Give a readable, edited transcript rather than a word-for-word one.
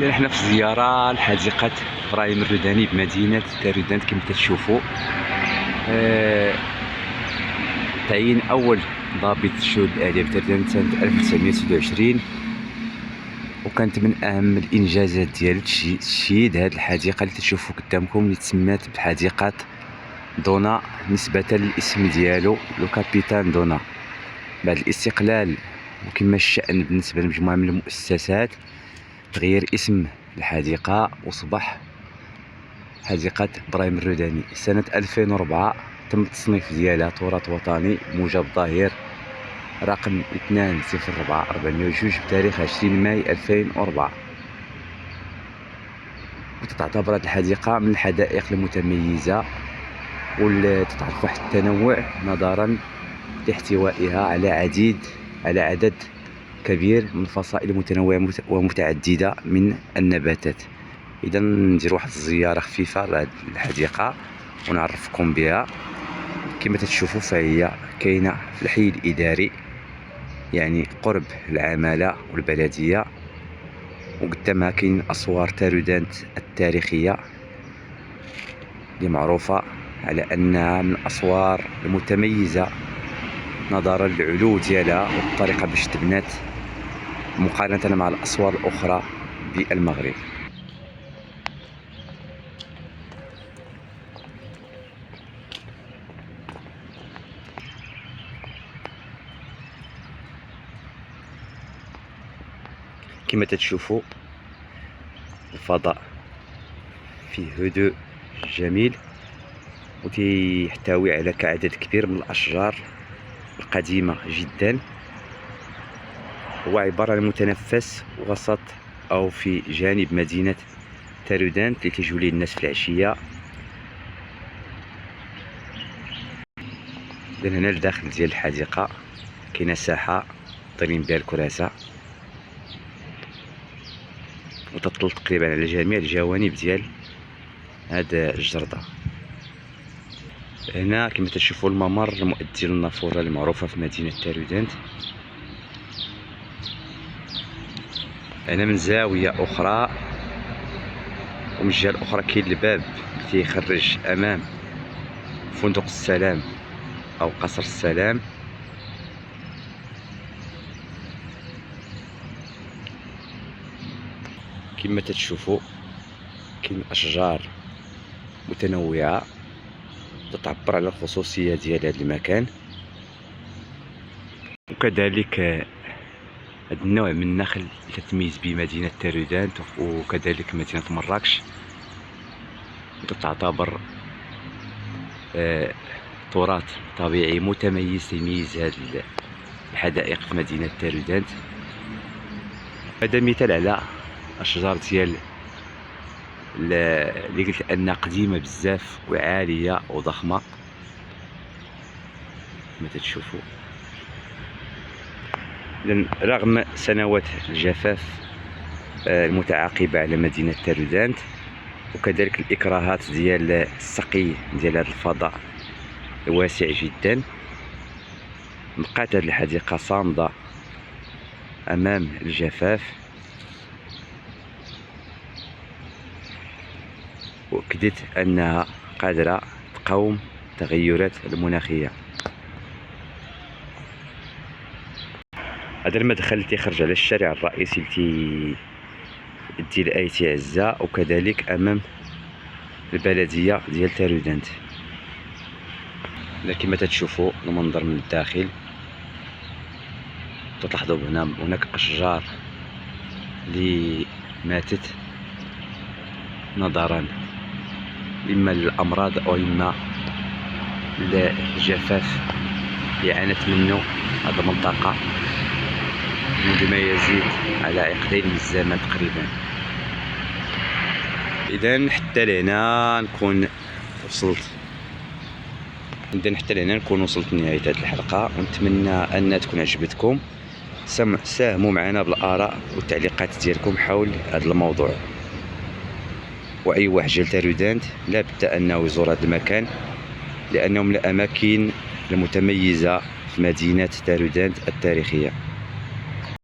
نحن في زيارة لحديقة إبراهيم الروداني بمدينة تارودانت كما تشوفوا. تعيين أول ضابط الشؤون الآلية بتارودانت سنة 1926، وكانت من أهم الإنجازات ديال تشييد هذه الحديقة اللي تشوفوا قدامكم، اللي تسمات بحديقة دونا نسبة للاسم ديالو لو كابيتان دونا. بعد الاستقلال وكما الشأن بالنسبة لمجموعة من المؤسسات تغيير اسم الحديقة وصبح حديقة إبراهيم الروداني. سنة 2004 تم التصنيف ديالها تراث وطني موجب ظاهر رقم 204402 بتاريخ 20 ماي 2004، وتعتبر هذه الحديقة من الحدائق المتميزة واللي تتعرف واحد التنوع نظرا لاحتوائها على عدد كبير من الفصائل متنوعة ومتعددة من النباتات. إذا ندير واحد الزيارة خفيفة لهذه الحديقة ونعرفكم بها. كما تشوفوا فهي كاينة في الحي الإداري، يعني قرب العمالة والبلدية، وقدامها كاين أسوار تارودانت التاريخية اللي معروفة على أنها من الأسوار المتميزة نظرا للعلو ديالها والطريقة باش تبنات مقارنة مع الأسوار الأخرى بالمغرب. كما تشوفوا الفضاء فيه هدوء جميل، وتحتوي على عدد كبير من الأشجار القديمة جدا. هو عبارة عن متنفس وسط أو في جانب مدينة تارودانت اللي تيجيو ليه الناس في العشية. إذن هنا الداخل ديال الحديقة كاينة ساحة طايرين بها الكراسة وتطل تقريبا على جميع الجوانب ديال هاد الجردة. هنا كما تشوفوا الممر المؤدي للنافورة المعروفة في مدينة تارودانت. هنا من زاوية أخرى ومن الجهة الأخرى كاين الباب اللي تيخرج أمام فندق السلام أو قصر السلام. كما تشوفوا كاين أشجار متنوعة تتعبر على الخصوصية ديال هذا المكان، وكذلك هذا النوع من النخل اللي تتميز به مدينة تارودانت وكذلك مدينة مراكش، تعتبر تراث طبيعي متميز يميز هذه الحدائق في مدينة تارودانت. هذا مثال على أشجار ديال اللي قلت أنها قديمة بزاف وعالية وضخمة كما تشوفوا. رغم سنوات الجفاف المتعاقبة على مدينة تارودانت وكذلك الإكراهات ديال السقي ديال هذا الفضاء الواسع جدا، بقات هذه الحديقة صامدة أمام الجفاف، وأكدت أنها قادرة تقاوم التغيرات المناخية. هذا المدخل اللي تيخرج على الشارع الرئيسي اللي ديال آيتي عزة، وكذلك أمام البلدية ديال تارودانت. كما تشوفوا المنظر من الداخل تلاحظوا هناك أشجار اللي ماتت نظرا إما للأمراض أو إما للجفاف اللي عانت منه هذه المنطقة منذ ما يزيد على عقدين من الزمن تقريبا. إذا حتى لهنا نكون وصلت لنهاية هذه الحلقة، ونتمنى أنها تكون عجبتكم. ساهموا معنا بالآراء والتعليقات ديالكم حول هذا الموضوع، وأي واحد جا لتارودانت لا بد أنه يزور هذا المكان لأنه من الأماكن المتميزة في مدينة تارودانت التاريخية.